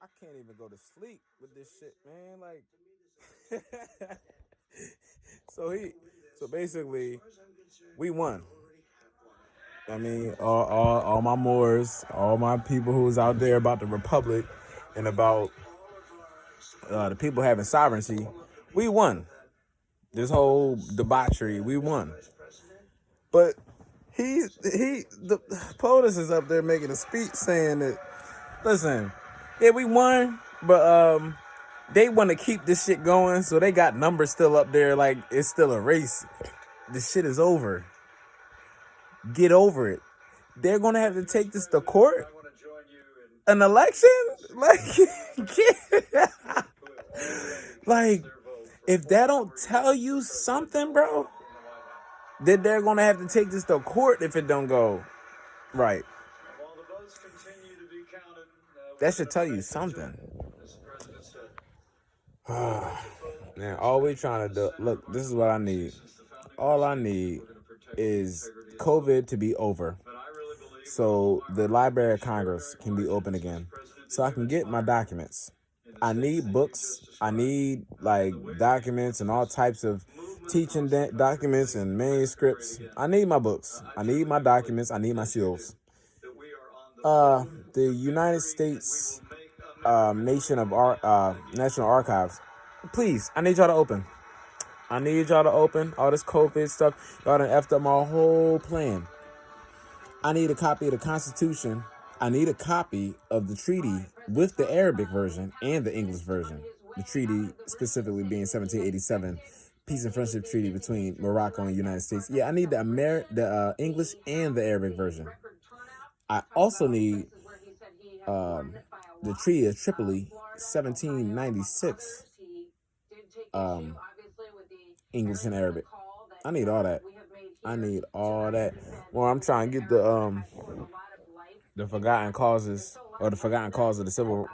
I can't even go to sleep with this shit, man. Like, so so basically, we won. I mean, all my Moors, all my people who's out there about the Republic and about the people having sovereignty, we won. This whole debauchery, we won. But the POTUS is up there making a speech saying that, listen, yeah, we won, but they want to keep this shit going, so they got numbers still up there like it's still a race. This shit is over. Get over it. They're gonna have to take this to court. An election? Like, like, if that don't tell you something, bro, then they're gonna have to take this to court if it don't go right. That should tell you something. Man, all we trying to do, look, this is what I need. All I need is COVID to be over, so the Library of Congress can be open again, so I can get my documents. I need books. I need like documents and all types of teaching documents and manuscripts. I need my books. I need my documents. I need my seals. The United States National Archives. Please, I need y'all to open. I need y'all to open. All this COVID stuff, y'all done effed up my whole plan. I need a copy of the Constitution. I need a copy of the treaty with the Arabic version and the English version. The treaty specifically being 1787, Peace and Friendship Treaty between Morocco and the United States. Yeah, I need the English and the Arabic version. I also need the Treaty of Tripoli, 1796, English and Arabic. I need all that. I need all that. Well, I'm trying to get the forgotten causes or the forgotten cause of the Civil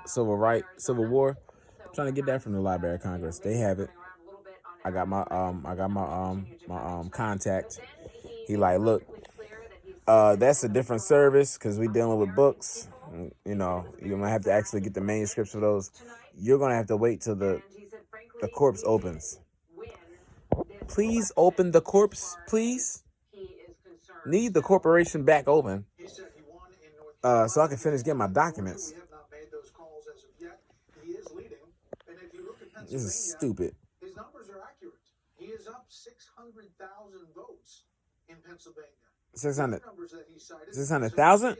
War. I'm trying to get that from the Library of Congress. They have it. I got my contact. He like, look, that's a different service because we dealing with books. You know, you're gonna have to actually get the manuscripts for those. You're gonna have to wait till the corpse opens. Please open the corpse, please. Need the corporation back open, so I can finish getting my documents. This is stupid. His numbers are accurate. He is up 600,000 votes in Pennsylvania. 600,000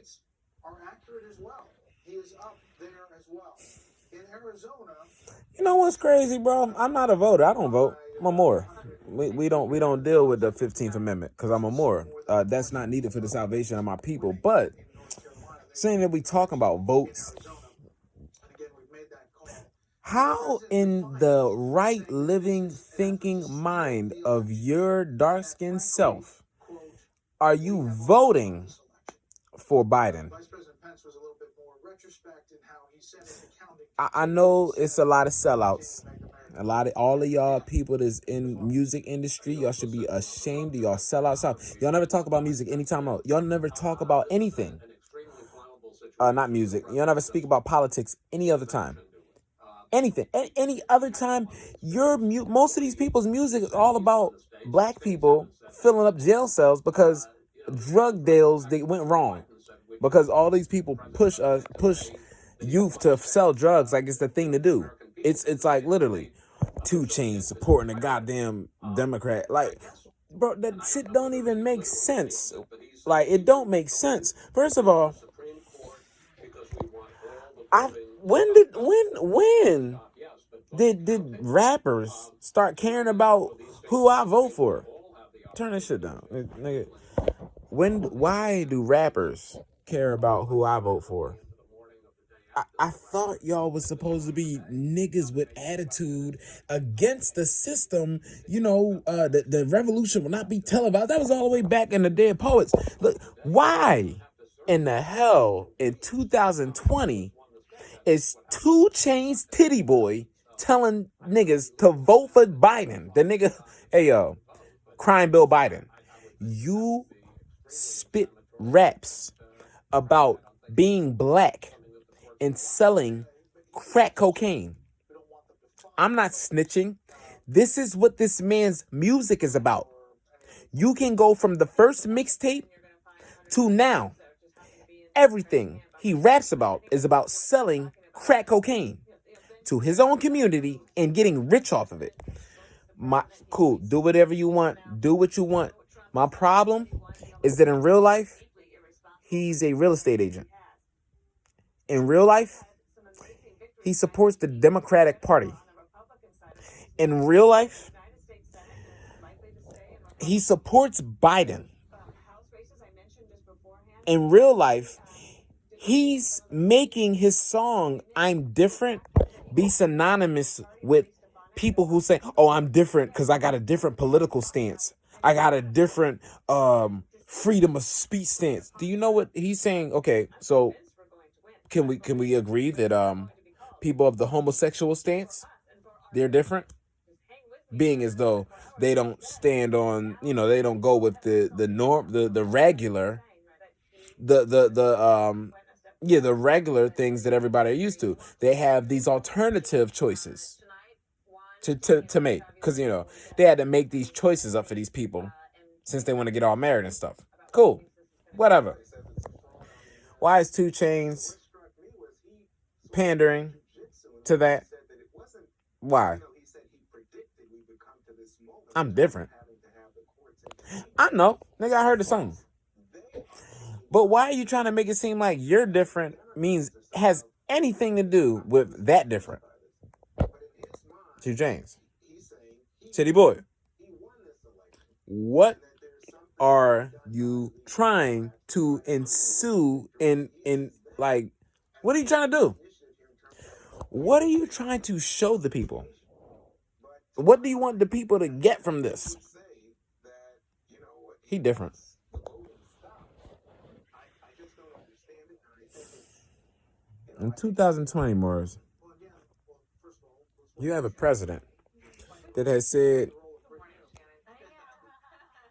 are accurate as well. He is up there as well. In Arizona. You know what's crazy, bro? I'm not a voter. I don't vote. I'm a Moor. We don't deal with the 15th Amendment because I'm a Moor. That's not needed for the salvation of my people. But saying that we talking about votes, how in the right living thinking mind of your dark-skinned self are you voting for Biden? I know it's a lot of sellouts. All of y'all people that's in music industry, y'all should be ashamed of y'all sellouts. Y'all never talk about music anytime else. Y'all never talk about anything. Not music. Y'all never speak about politics any other time. Anything. Any other time, most of these people's music is all about black people filling up jail cells because drug deals they went wrong. Because all these people push youth to sell drugs like it's the thing to do. It's like literally 2 Chainz supporting a goddamn Democrat. Like, bro, that shit don't even make sense. Like, it don't make sense. First of all, when did rappers start caring about who I vote for? Turn this shit down, nigga. Why do rappers care about who I vote for? I thought y'all was supposed to be niggas with attitude against the system. You know, the revolution will not be televised. That was all the way back in the Dead Poets. Look, why in the hell in 2020 is 2 Chainz Titty Boy telling niggas to vote for Biden? The nigga, hey yo, Crime Bill Biden. You spit raps about being black and selling crack cocaine. I'm not snitching. This is what this man's music is about. You can go from the first mixtape to now. Everything he raps about is about selling crack cocaine to his own community and getting rich off of it. Cool, do whatever you want, do what you want. My problem is that in real life, he's a real estate agent. In real life, he supports the Democratic Party. In real life, he supports Biden. In real life, he's making his song "I'm Different" be synonymous with people who say, "Oh, I'm different because I got a different political stance. I got a different freedom of speech stance." Do you know what he's saying? Okay, so can we agree that people of the homosexual stance, they're different? Being as though they don't stand on, they don't go with the norm, the regular, the regular things that everybody are used to. They have these alternative choices to make, because they had to make these choices up for these people since they want to get all married and stuff. Cool, whatever. Why is 2 Chainz pandering to that? Why? I'm different. I know, nigga, I heard the song. But why are you trying to make it seem like you're different has anything to do with that different? 2 Chainz. City Boy. What are you trying to ensue in like, what are you trying to do? What are you trying to show the people? What do you want the people to get from this? He different. In 2020, Morris, you have a president that has said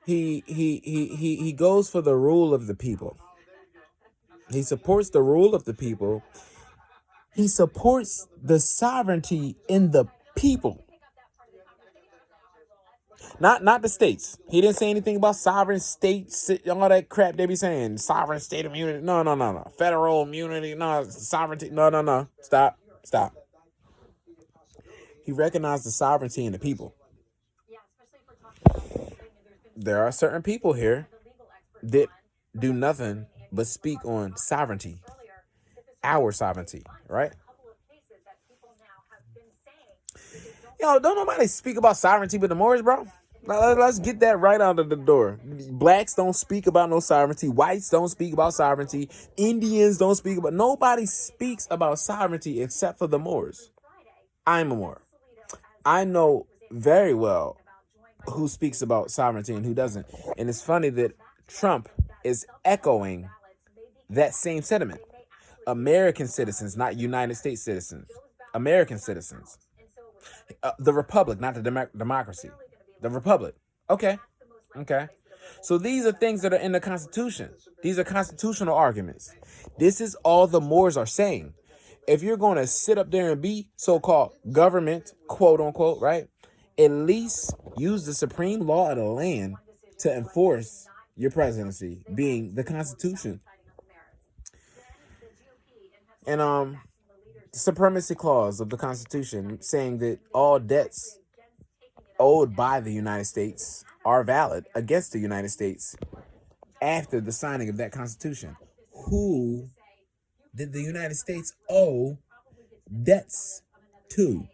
he goes for the rule of the people. He supports the rule of the people. He supports the sovereignty in the people. Not the states. He didn't say anything about sovereign states, all that crap they be saying. Sovereign state immunity. No. Federal immunity. No, sovereignty. No. Stop. He recognized the sovereignty in the people. There are certain people here that do nothing but speak on sovereignty. Our sovereignty, right? Don't nobody speak about sovereignty but the Moorish, bro. Let's get that right out of the door. Blacks don't speak about no sovereignty. Whites don't speak about sovereignty. Indians don't speak about. Nobody speaks about sovereignty except for the Moors. I'm a Moor. I know very well who speaks about sovereignty and who doesn't. And it's funny that Trump is echoing that same sentiment. American citizens, not United States citizens. American citizens. The Republic, not the democracy. The Republic. Okay. So these are things that are in the Constitution. These are constitutional arguments. This is all the Moors are saying. If you're going to sit up there and be so-called government, quote unquote, right? At least use the supreme law of the land to enforce your presidency, being the Constitution. And the supremacy clause of the Constitution saying that all debts owed by the United States are valid against the United States after the signing of that Constitution. Who did the United States owe debts to?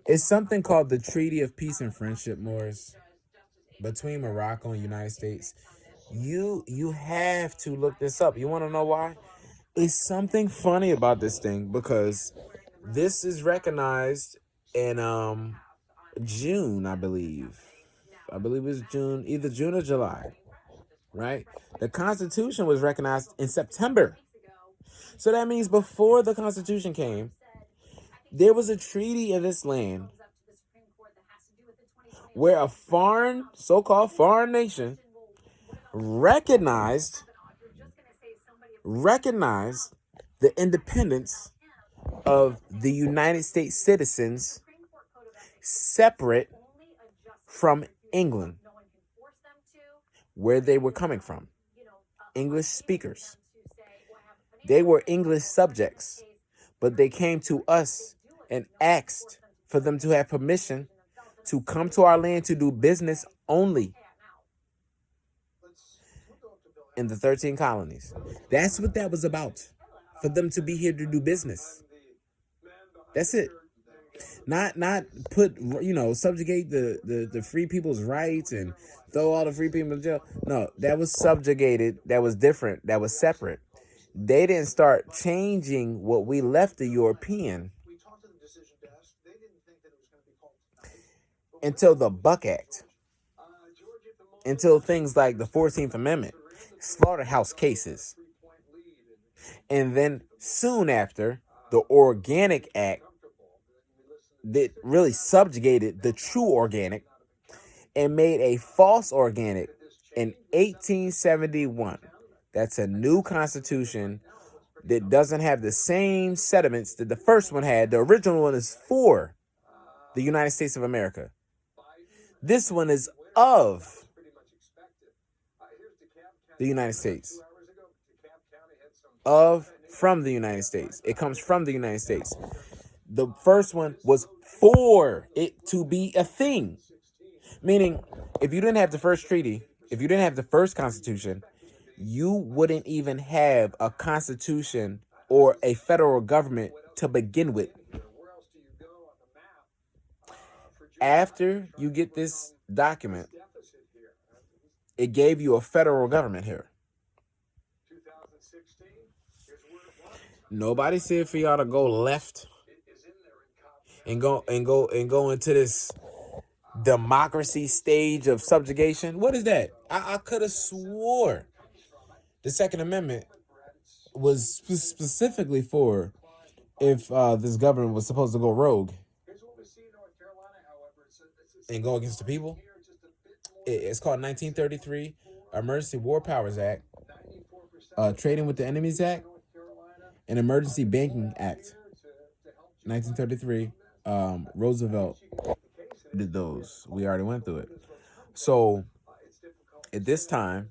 It's something called the Treaty of Peace and Friendship, Morris, between Morocco and the United States. You have to look this up. You want to know why? It's something funny about this thing because this is recognized in June, I believe. I believe it's June, either June or July, right? The Constitution was recognized in September. So that means before the Constitution came, there was a treaty in this land where a so-called foreign nation recognized recognized the independence of the United States citizens separate from England, where they were coming from. English speakers. They were English subjects, but they came to us and asked for them to have permission to come to our land to do business only in the 13 colonies. That's what that was about. For them to be here to do business. That's it. Not put, subjugate the free people's rights and throw all the free people in jail. No, that was subjugated. That was different. That was separate. They didn't start changing what we left the European until the Buck Act, until things like the 14th Amendment, slaughterhouse cases. And then soon after, the Organic Act that really subjugated the true organic and made a false organic in 1871. That's a new constitution that doesn't have the same sediments that the first one had. The original one is for the United States of America. This one is of the United States. From the United States. It comes from the United States. The first one was for it to be a thing. Meaning, if you didn't have the first treaty, if you didn't have the first constitution, you wouldn't even have a constitution or a federal government to begin with. After you get this document, it gave you a federal government here. Nobody said for y'all to go left and go into this democracy stage of subjugation. What is that? I could have swore the Second Amendment was specifically for if this government was supposed to go rogue and go against the people. It's called 1933 Emergency War Powers Act, Trading with the Enemies Act, and Emergency Banking Act. 1933, Roosevelt did those. We already went through it. So at this time,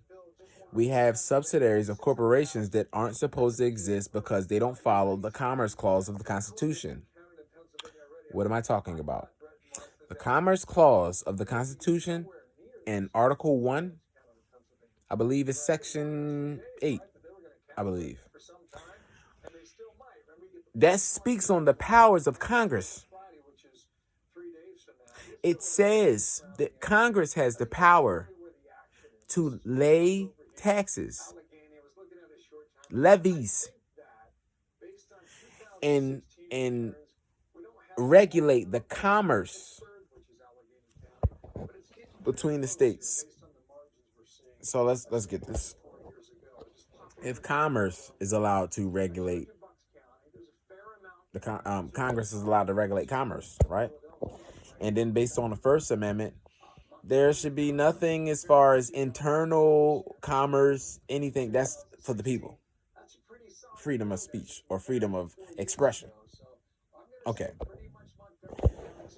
we have subsidiaries of corporations that aren't supposed to exist because they don't follow the Commerce Clause of the Constitution. What am I talking about? The Commerce Clause of the Constitution in Article 1, I believe is Section 8, I believe. That speaks on the powers of Congress. It says that Congress has the power to lay taxes, levies, and regulate the commerce between the states. So let's get this. If commerce is allowed to regulate, Congress is allowed to regulate commerce, right? And then based on the First Amendment, there should be nothing as far as internal commerce, anything. That's for the people. Freedom of speech or freedom of expression. Okay.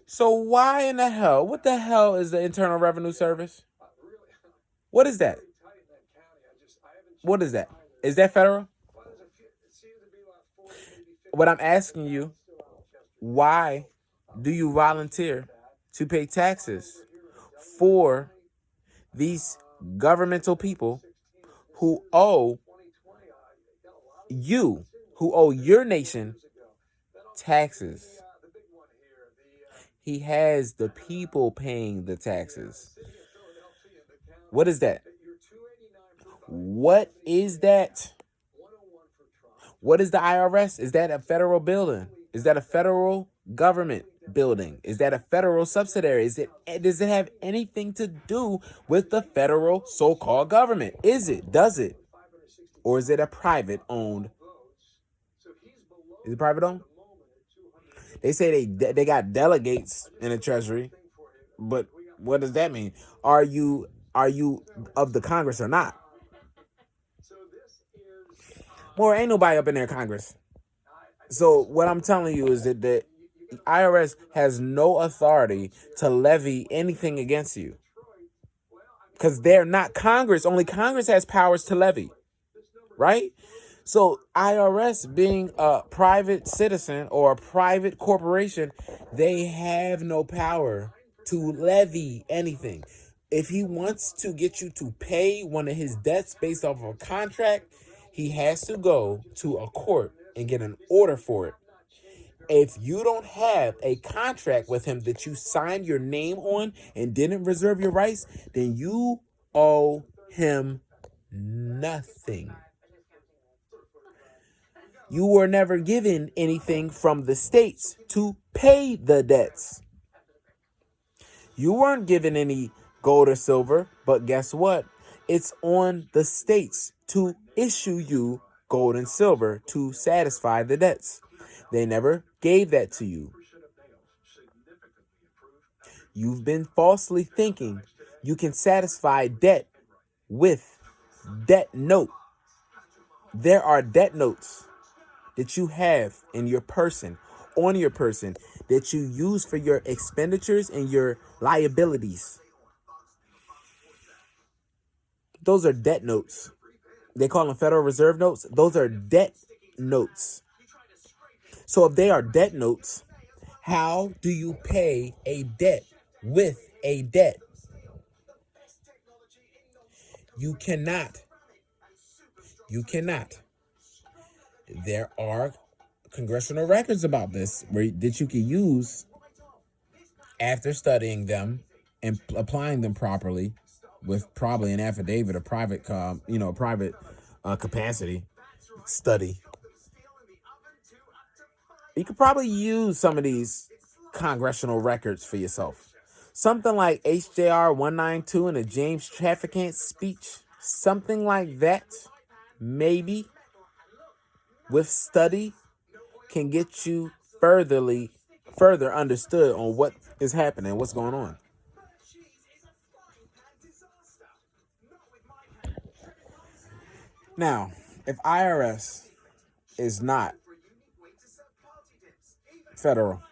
So why in the hell? What the hell is the Internal Revenue Service? What is that? What is that? Is that federal? What I'm asking you, why do you volunteer to pay taxes for these governmental people who owe your nation taxes? He has the people paying the taxes. What is that? What is that? What is the IRS? Is that a federal building? Is that a federal government building? Is that a federal subsidiary? Does it have anything to do with the federal so-called government? Is it? Does it? Or is it a private owned? Is it private owned? They say they got delegates in the Treasury, but what does that mean? Are you of the Congress or not? More ain't nobody up in there in Congress. So what I'm telling you is that the IRS has no authority to levy anything against you. Because they're not Congress. Only Congress has powers to levy. Right? So IRS being a private citizen or a private corporation, they have no power to levy anything. If he wants to get you to pay one of his debts based off of a contract, he has to go to a court and get an order for it. If you don't have a contract with him that you signed your name on and didn't reserve your rights, then you owe him nothing. You were never given anything from the states to pay the debts. You weren't given any gold or silver, but guess what? It's on the states to issue you gold and silver to satisfy the debts. They never gave that to you. You've been falsely thinking you can satisfy debt with debt note. There are debt notes that you have in your person, on your person, that you use for your expenditures and your liabilities. Those are debt notes. They call them Federal Reserve notes. Those are debt notes. So if they are debt notes, how do you pay a debt with a debt? You cannot. You cannot. There are congressional records about this that you can use after studying them and applying them properly with probably an affidavit, a private, capacity study. You could probably use some of these congressional records for yourself. Something like HJR 192 and a James Traficant speech. Something like that, maybe, with study, can get you further understood on what is happening, what's going on. Now, if IRS is not federal,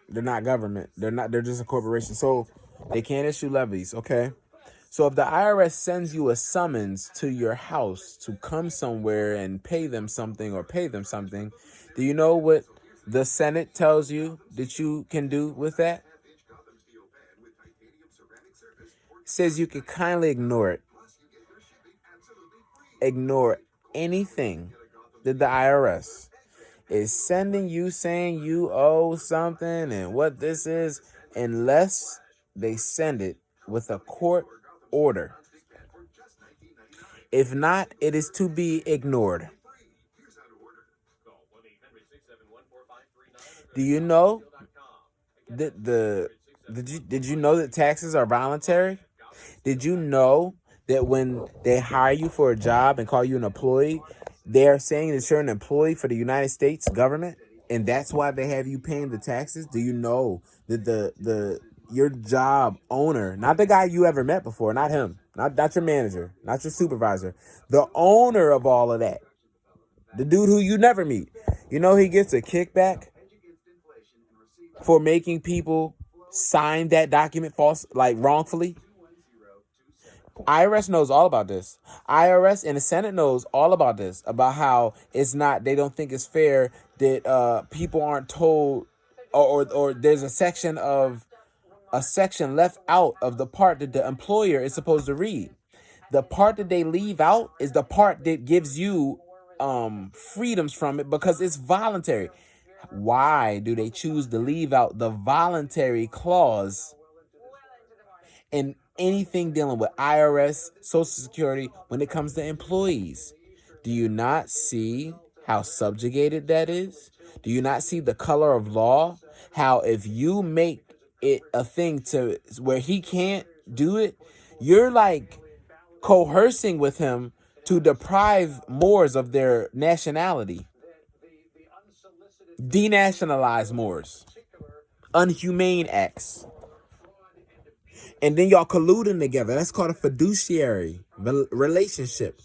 they're not government, they're just a corporation, so they can't issue levies, okay? So if the IRS sends you a summons to your house to come somewhere and pay them something, do you know what the Senate tells you that you can do with that? It says you can kindly ignore it. Ignore anything that the IRS is sending you saying you owe something and what this is, unless they send it with a court order. If not, it is to be ignored. Do you know that did you know that taxes are voluntary? Did you know that when they hire you for a job and call you an employee, they're saying that you're an employee for the United States government, and that's why they have you paying the taxes? Do you know that your job owner, not the guy you ever met before, not him, not your manager, not your supervisor, the owner of all of that, the dude who you never meet, you know he gets a kickback for making people sign that document wrongfully? IRS knows all about this. IRS and the Senate knows all about this, about how they don't think it's fair that people aren't told, or there's a section left out of the part that the employer is supposed to read. The part that they leave out is the part that gives you freedoms from it because it's voluntary. Why do they choose to leave out the voluntary clause in anything dealing with IRS, Social Security, when it comes to employees? Do you not see how subjugated that is? Do you not see the color of law? How if you make it a thing to where he can't do it, you're like coercing with him to deprive Moors of their nationality. Denationalize Moors. Unhumane acts. And then y'all colluding together. That's called a fiduciary relationship.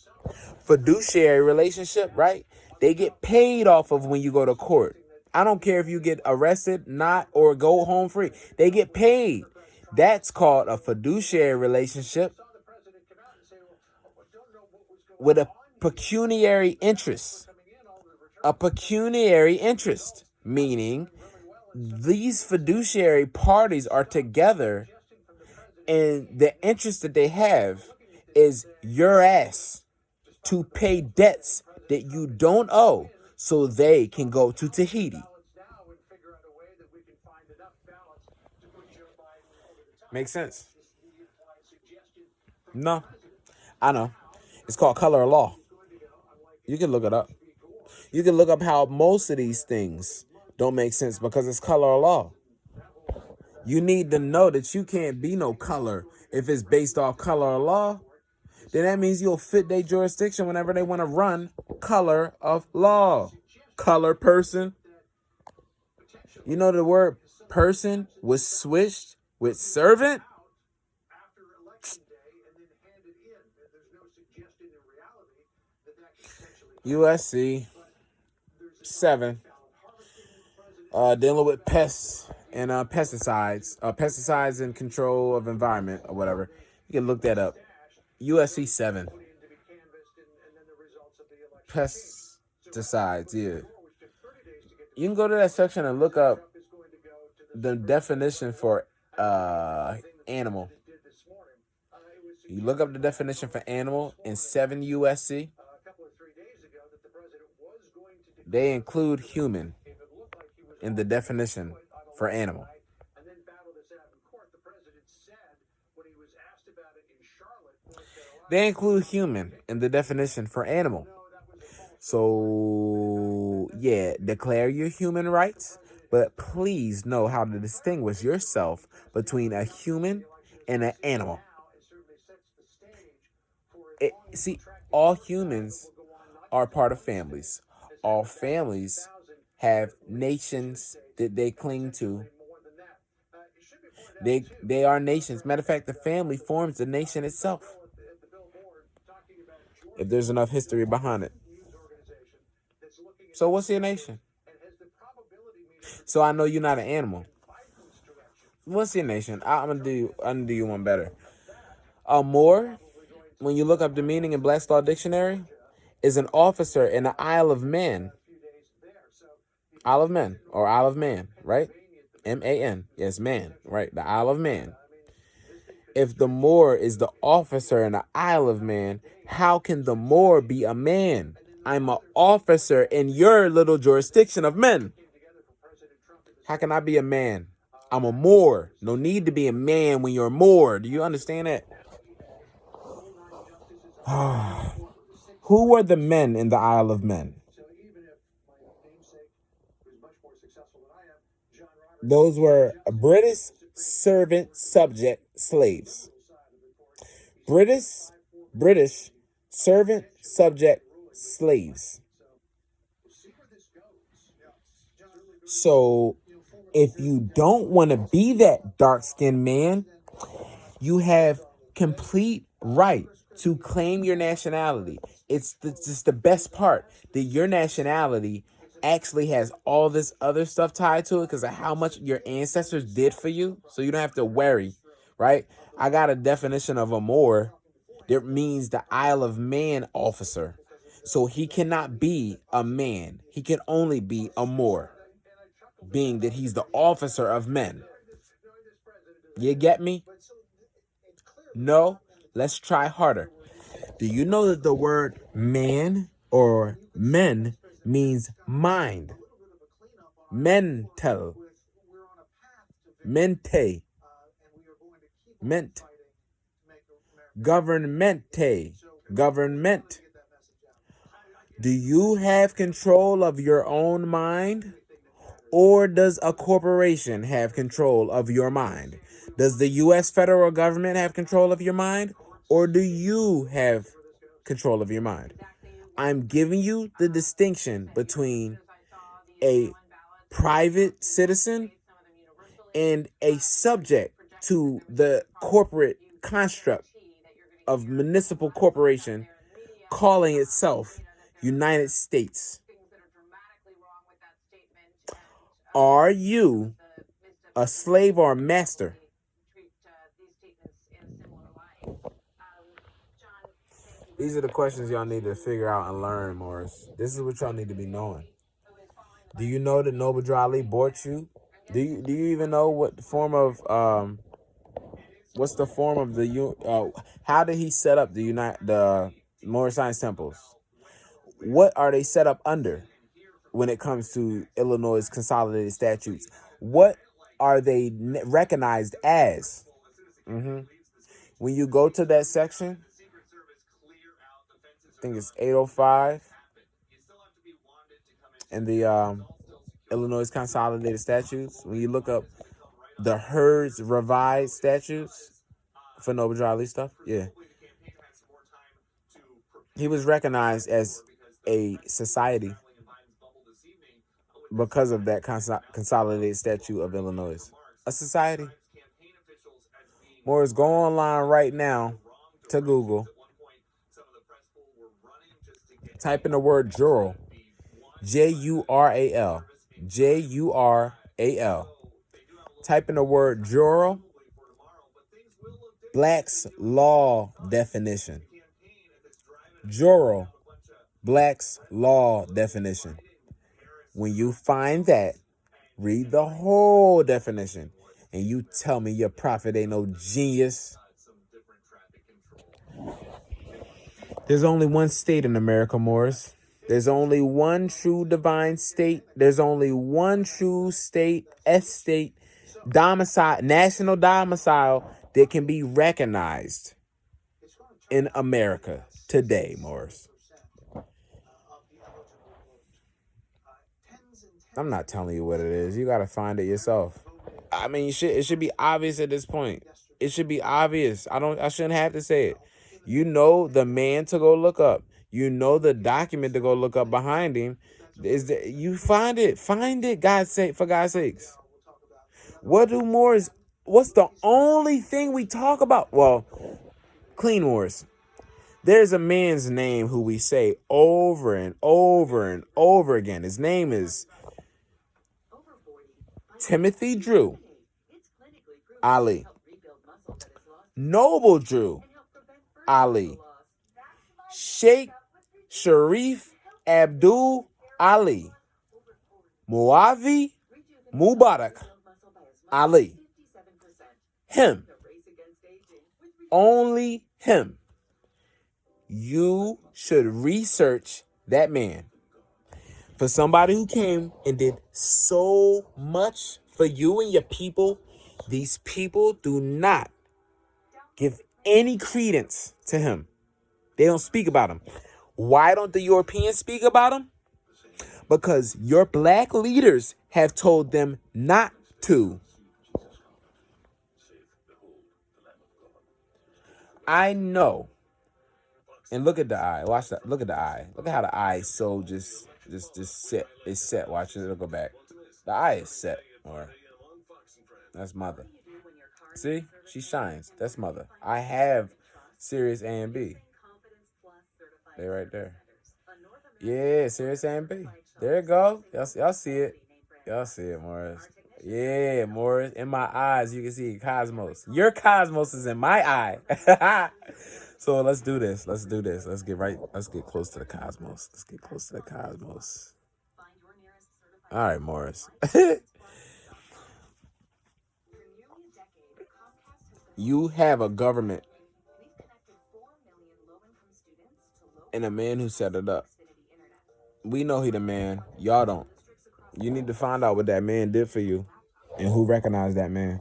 Fiduciary relationship, right? They get paid off of when you go to court. I don't care if you get arrested, not, or go home free. They get paid. That's called a fiduciary relationship with a pecuniary interest. A pecuniary interest, meaning these fiduciary parties are together, and the interest that they have is your ass to pay debts that you don't owe so they can go to Tahiti. Makes sense? No, I know. It's called color of law. You can look it up. You can look up how most of these things don't make sense because it's color of law. You need to know that you can't be no color if it's based off color of law. Then that means you'll fit their jurisdiction whenever they want to run color of law. Color person. You know the word person was switched with servant? USC 7. Dealing with pests and pesticides and control of environment or whatever. You can look that up. USC 7. Pesticides, yeah. You can go to that section and look up the definition for animal. You look up the definition for animal in 7 USC. They include human in the definition for animal. They include human in the definition for animal. So, yeah, declare your human rights, but please know how to distinguish yourself between a human and an animal. See, all humans are part of families. All families have nations that they cling to. They are nations. Matter of fact, the family forms the nation itself, if there's enough history behind it. So what's your nation? So I know you're not an animal. What's your nation? I'm gonna do you one better. A Moor, when you look up the meaning in Black's Law Dictionary, is an officer in the Isle of Man. Isle of Man or Isle of Man, right? M-A-N. Yes, man, right? The Isle of Man. If the Moor is the officer in the Isle of Man, how can the Moor be a man? I'm an officer in your little jurisdiction of men. How can I be a man? I'm a Moor. No need to be a man when you're a Moor. Do you understand that? Who were the men in the Isle of Men? Those were British servant subject slaves. British servant subject slaves. So if you don't want to be that dark-skinned man, you have complete right to claim your nationality. It's just the best part, that your nationality actually has all this other stuff tied to it because of how much your ancestors did for you. So you don't have to worry, right? I got a definition of a Moor that means the Isle of Man officer. So he cannot be a man. He can only be a Moor, being that he's the officer of men. You get me? No? Let's try harder. Do you know that the word man or men means mind? Mental. Mente. Ment. Governmente. Government. Do you have control of your own mind? Or does a corporation have control of your mind? Does the U.S. federal government have control of your mind? Or do you have control of your mind? I'm giving you the distinction between a private citizen and a subject to the corporate construct of municipal corporation calling itself United States. Are you a slave or a master? These are the questions y'all need to figure out and learn, Morris. This is what y'all need to be knowing. Do you know that Noble Drew Ali bought you? Do you even know what form of what's the form of how did he set up the Moorish Science Temples? What are they set up under when it comes to Illinois' consolidated statutes? What are they recognized as? When you go to that section, I think it's 805 in the Illinois Consolidated Statutes. When you look up the Herds Revised Statutes for Noble Drew Ali stuff, yeah, he was recognized as a society because of that Consolidated Statute of Illinois. A society. Morris, go online right now to Google. Type in the word jural. Jural. Jural. Type in the word jural. Black's Law definition. Jural. Black's Law definition. When you find that, read the whole definition. And you tell me your prophet ain't no genius. There's only one state in America, Morris. There's only one true divine state. There's only one true state, estate, domicile, national domicile that can be recognized in America today, Morris. I'm not telling you what it is. You got to find it yourself. I mean, it should be obvious at this point. It should be obvious. I shouldn't have to say it. You know the man to go look up. You know the document to go look up behind him. You find it. Find it, God's sake, for God's sakes. What's the only thing we talk about? Well, Clean Wars. There's a man's name who we say over and over and over again. His name is Timothy Drew Ali. Noble Drew Ali. Sheikh Sharif Abdul Ali. Muavi Mubarak Ali. Him. Only him. You should research that man. For somebody who came and did so much for you and your people, these people do not give any credence to him. They don't speak about him. Why don't the Europeans speak about him? Because your black leaders have told them not to. I know. And look at the eye. Watch that. Look at the eye. Look at how the eye is so just set. It's set. Watch it. It'll go back. The eye is set. Or that's mother. See? She shines. That's mother. I have Sirius A and B. They're right there. Yeah, Sirius A and B. There you go. Y'all see it. Y'all see it, Morris. Yeah, Morris. In my eyes, you can see Cosmos. Your Cosmos is in my eye. So let's do this. Let's get close to the Cosmos. Let's get close to the Cosmos. All right, Morris. You have a government and a man who set it up. We know he the man. Y'all don't. You need to find out what that man did for you and who recognized that man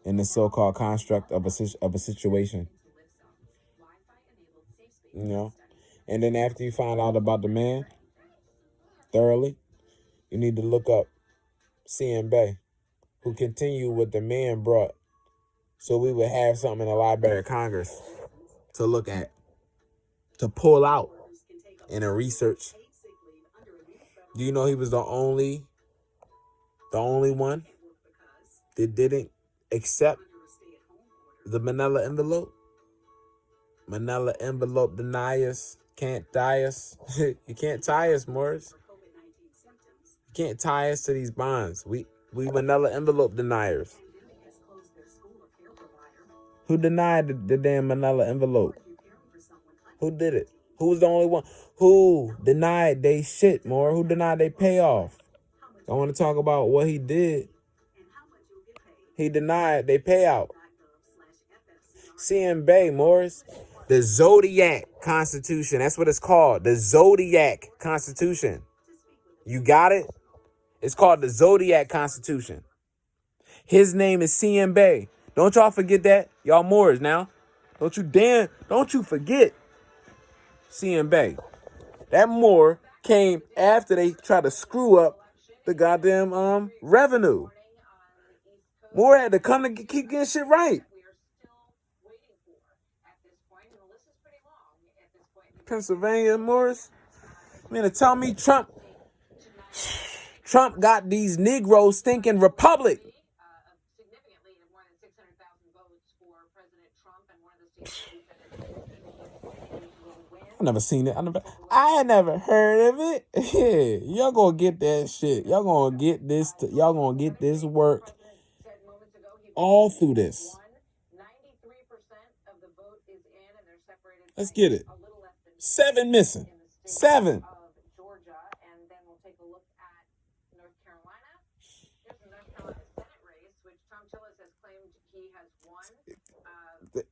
in the so-called construct of a situation. You know? And then after you find out about the man thoroughly, you need to look up CM Bay, who continued what the man brought, so we would have something in the Library of Congress to look at, to pull out in a research. Do you know he was the only one that didn't accept the Manila envelope? Manila envelope deniers can't die us. You can't tie us, Morris. Can't tie us to these bonds. We vanilla envelope deniers. Who denied the damn manila envelope? Who did it? Who's the only one? Who denied they shit, more? Who denied they payoff? I want to talk about what he did. He denied they payout. CM Bay, Morris. The Zodiac Constitution. That's what it's called. The Zodiac Constitution. You got it? It's called the Zodiac Constitution. His name is CM Bay. Don't y'all forget that. Y'all Moors now. Don't you forget CM Bay. That Moor came after they tried to screw up the goddamn revenue. Moore had to come to keep getting shit right. Pennsylvania, Morris. I mean, to tell me Trump got these Negroes thinking republic. I never seen it. I never heard of it. Yeah, y'all gonna get that shit. Y'all gonna get this. Y'all gonna get this work all through this. Let's get it. 7 missing. 7.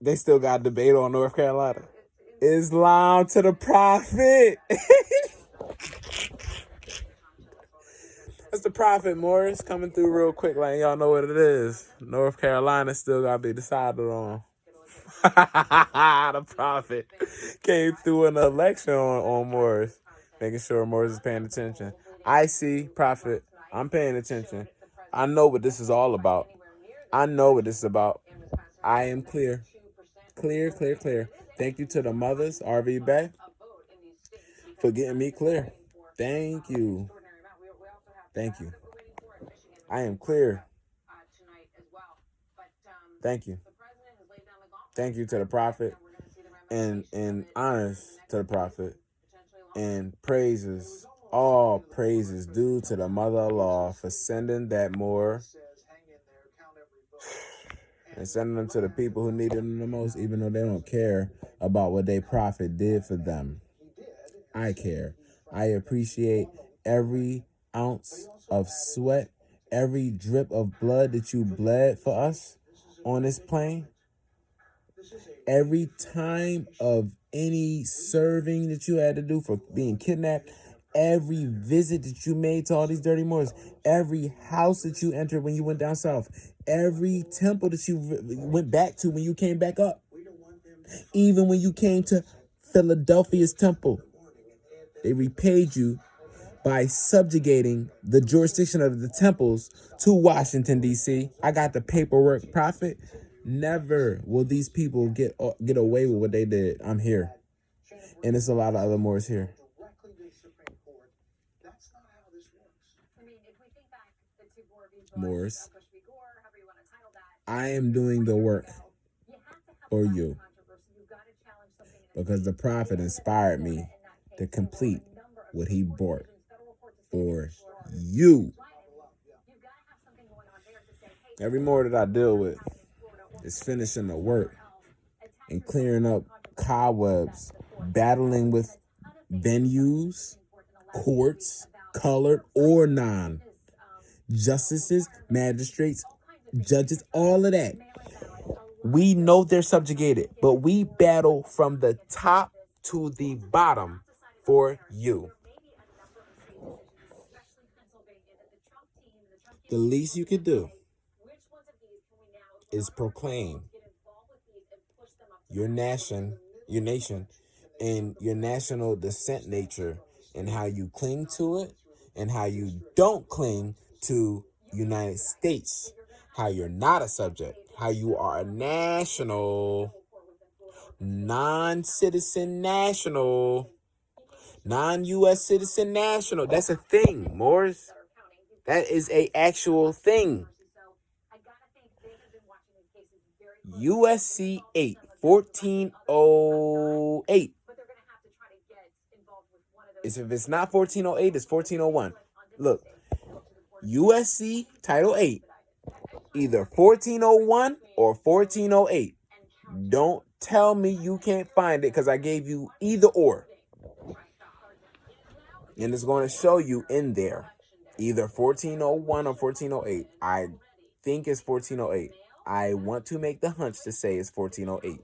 They still got a debate on North Carolina. Islam to the prophet. That's the prophet, Morris, coming through real quick. Like, y'all know what it is. North Carolina still got to be decided on. The prophet came through an election on Morris, making sure Morris is paying attention. I see, prophet. I'm paying attention. I know what this is all about. I know what this is about. I am clear. Clear. Thank you to the mothers, RV Bay, for getting me clear. Thank you. I am clear. Thank you. Thank you to the prophet, and honors to the prophet, and praises, all praises due to the mother-in-law for sending that more and sending them to the people who needed them the most, even though they don't care about what their prophet did for them. I care. I appreciate every ounce of sweat, every drip of blood that you bled for us on this plane. Every time of any serving that you had to do for being kidnapped, every visit that you made to all these dirty Moors, every house that you entered when you went down south, every temple that you went back to when you came back up, even when you came to Philadelphia's temple, they repaid you by subjugating the jurisdiction of the temples to Washington, D.C. I got the paperwork, prophet. Never will these people get away with what they did. I'm here. And there's a lot of other Moors here. Moors, I am doing the work for you because the prophet inspired me to complete what he brought for you. Every Moor that I deal with is finishing the work and clearing up cobwebs, battling with venues, courts, colored or non, justices, magistrates, judges, all of that. We know they're subjugated, but we battle from the top to the bottom for you. The least you could do is proclaim your nation, and your national descent nature, and how you cling to it, and how you don't cling to United States, how you're not a subject, how you are a national, non-citizen national, non-U.S. citizen national. That's a thing, Morris. That is a actual thing. USC 8, 1408. If it's not 1408, it's 1401. Look, USC Title 8, either 1401 or 1408. Don't tell me you can't find it because I gave you either or. And it's going to show you in there either 1401 or 1408. I think it's 1408. I want to make the hunch to say it's 1408.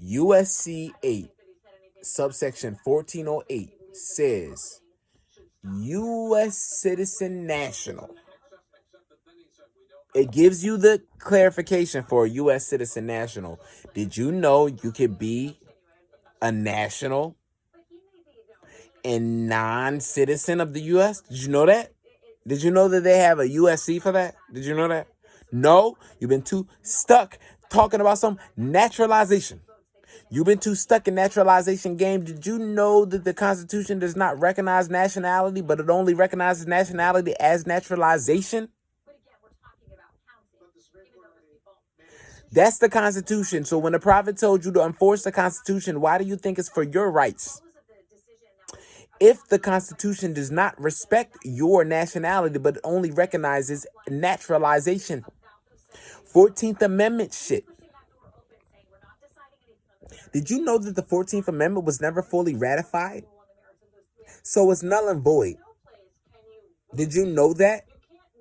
USC 8, subsection 1408 says U.S. citizen national. It gives you the clarification for U.S. citizen national. Did you know you could be a national and non-citizen of the U.S.? Did you know that? Did you know that they have a USC for that? Did you know that? No? You've been too stuck talking about some naturalization. You've been too stuck in naturalization game. Did you know that the Constitution does not recognize nationality, but it only recognizes nationality as naturalization? That's the Constitution. So when the prophet told you to enforce the Constitution, why do you think it's for your rights? If the Constitution does not respect your nationality, but only recognizes naturalization. 14th Amendment shit. Did you know that the 14th Amendment was never fully ratified? So it's null and void. Did you know that?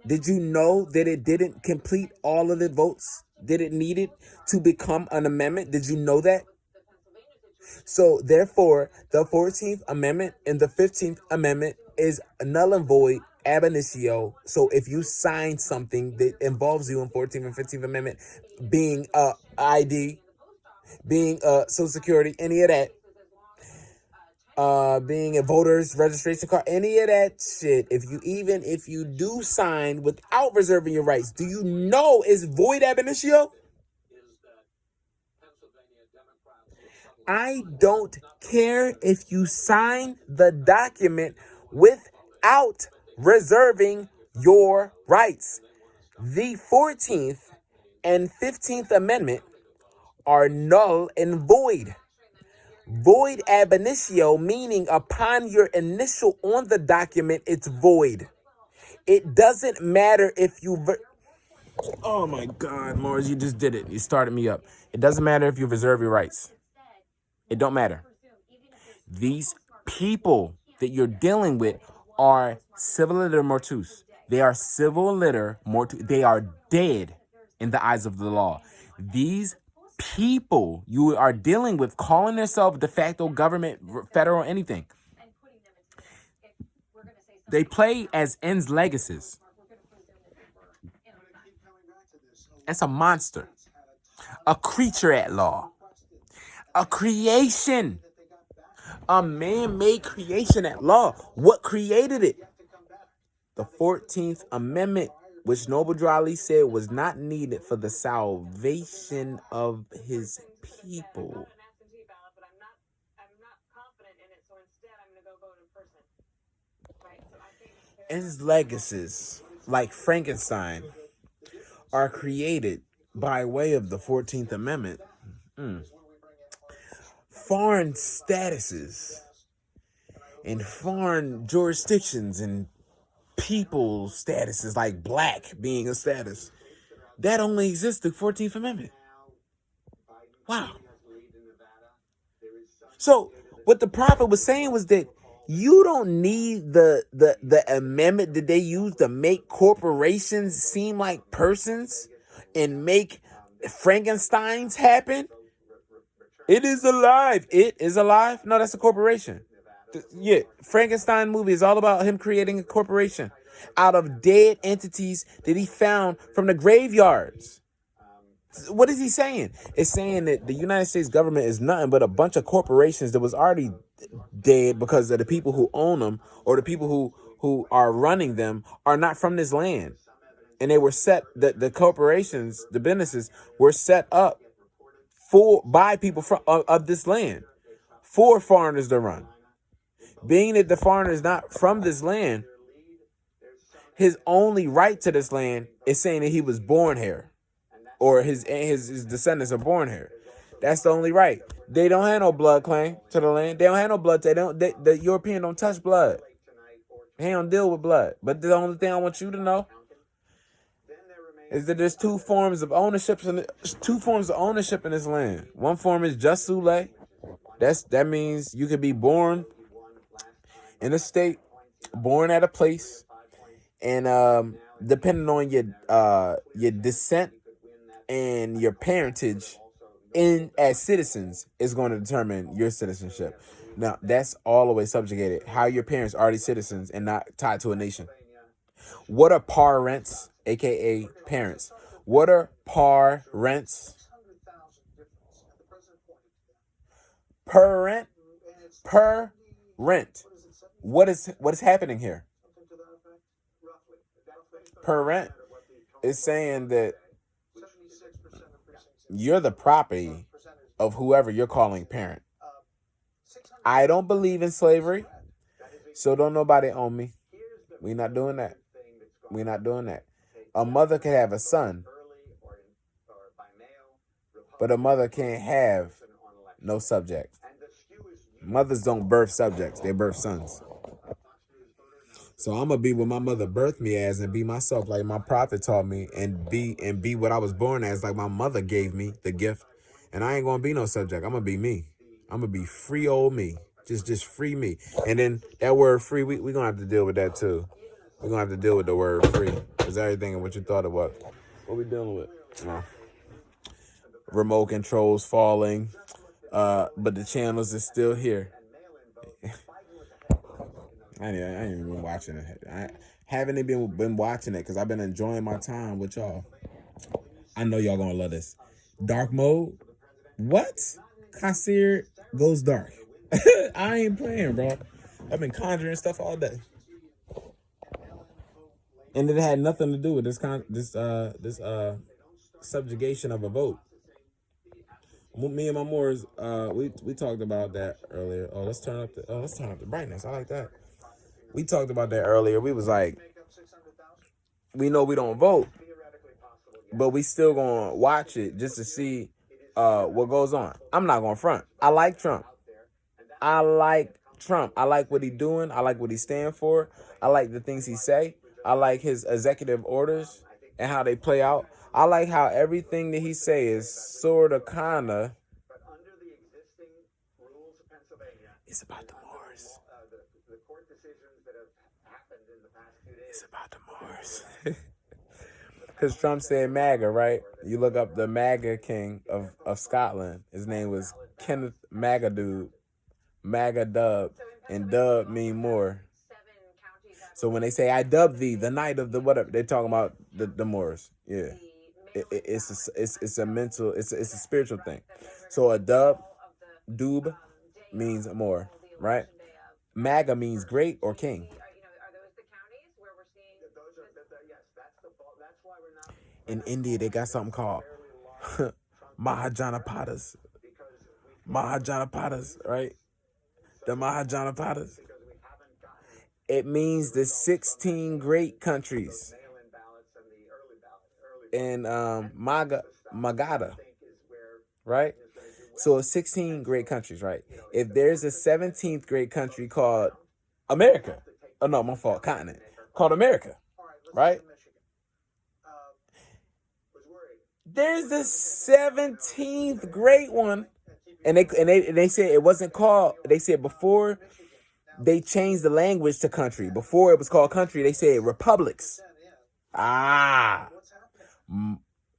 Did you know that it didn't complete all of the votes that it needed to become an amendment? Did you know that? So therefore, the 14th Amendment and the 15th Amendment is null and void ab initio. So if you sign something that involves you in 14th and 15th Amendment, being a ID, being a Social Security, any of that, being a voter's registration card, any of that shit, if you do sign without reserving your rights, do you know it's void ab initio? I don't care if you sign the document without reserving your rights. The 14th and 15th Amendment are null and void. Void ab initio, meaning upon your initial on the document, it's void. It doesn't matter if you... Oh my God, Morris, you just did it. You started me up. It doesn't matter if you reserve your rights. It don't matter. These people that you're dealing with are civil liter mortuus. They are civil liter mortuus. They are dead in the eyes of the law. These people you are dealing with, calling themselves de facto government, federal, anything, they play as ends legacies. That's a monster, a creature at law, a creation, a man-made creation at law. What created it? The 14th Amendment, which Noble Drew Ali said was not needed for the salvation of his people. Ends legacies, like Frankenstein, are created by way of the 14th Amendment. Foreign statuses and foreign jurisdictions and people statuses, like black being a status, that only exists through 14th Amendment. Wow. So what the prophet was saying was that you don't need the amendment that they use to make corporations seem like persons and make Frankensteins happen. It is alive. It is alive. No, that's a corporation. Yeah, Frankenstein movie is all about him creating a corporation out of dead entities that he found from the graveyards. What is he saying? It's saying that the United States government is nothing but a bunch of corporations that was already dead because of the people who own them, or the people who are running them are not from this land. And they were set, the corporations, the businesses were set up by people of this land for foreigners to run. Being that the foreigner is not from this land, his only right to this land is saying that he was born here, or his descendants are born here. That's the only right. They don't have no blood claim to the land. They don't have no blood. The European don't touch blood. He don't deal with blood. But the only thing I want you to know is that there's two forms of ownership in this land. One form is just sule. That means you could be born in a state, born at a place, and depending on your descent and your parentage in as citizens is going to determine your citizenship. Now, that's all the way subjugated. How your parents are already citizens and not tied to a nation. What are parents, aka parents? What are parents? Parent. What is happening here? Parent is saying that you're the property of whoever you're calling parent. I don't believe in slavery, so don't nobody own me. We're not doing that. We're not doing that. A mother can have a son, but a mother can't have no subject. Mothers don't birth subjects, they birth sons. So I'm gonna be what my mother birthed me as and be myself like my prophet taught me and be what I was born as like my mother gave me the gift. And I ain't gonna be no subject. I'm gonna be me. I'm gonna be free old me. Just free me. And then that word free, we gonna have to deal with that too. We're gonna have to deal with the word free. Because everything and what you thought it was. What we dealing with? Remote controls falling. But the channels is still here. I ain't even been watching it. I haven't even been watching it because I've been enjoying my time with y'all. I know y'all gonna love this. Dark mode? What? Kasir goes dark. I ain't playing, bro. I've been conjuring stuff all day. And it had nothing to do with this subjugation of a vote. Me and my Moors, we talked about that earlier. Let's turn up the brightness. I like that. We talked about that earlier. We was like, we know we don't vote, but we still gonna watch it just to see what goes on. I'm not gonna front. I like Trump. I like what he doing. I like what he stand for. I like the things he say. I like his executive orders and how they play out. I like how everything that he say is sort of kinda. It's about the Moors. It's about the Moors. Because Trump said MAGA, right? You look up the MAGA king of Scotland. His name was Kenneth MAGA Dub, and Dub mean more. So when they say I dub thee, the night of the whatever, they're talking about the Moors. Yeah, it's a mental, it's a spiritual thing. So a dub means more, right? MAGA means great or king. In India, they got something called Mahajanapadas. Right? The Mahajanapadas. It means the 16 great countries in Magadha, right? So it's 16 great countries, right? If there's a 17th great country called America, oh no, my fault, continent, called America, right? There's the 17th great one, and they said it wasn't called. They said before they changed the language to country. Before it was called country, they said republics.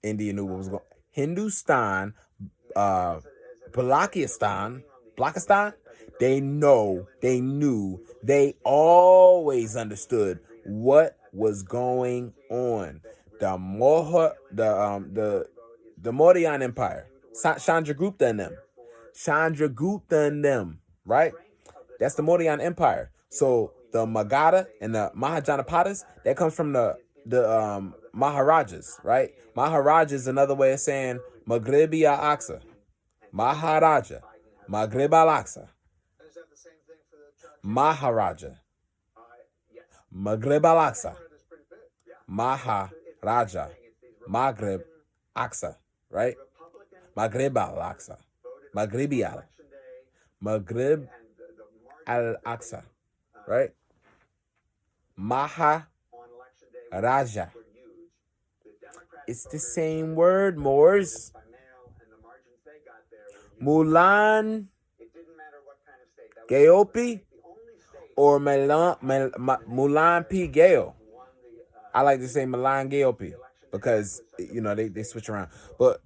India knew what was going. Hindustan, Balakistan. They knew. They always understood what was going on. The Mauryan Empire, Chandragupta and them, right? That's the Mauryan Empire. So the Magadha and the Mahajanapadas, that comes from the Maharajas, right? Maharaja is another way of saying Maghribi al-Aqsa. Maharaja, Maghrib al-Aqsa. Maharaja, Maghrib al-Aqsa. Maharaja, Maghrib Aqsa, right? Maghrib al-Aqsa. Maghrib al-Aqsa, right? Maharaja. It's the same word, Moors. Mulan Gaopi or Mulan P. Gale. I like to say Milan Gaopi because, you know, they switch around. But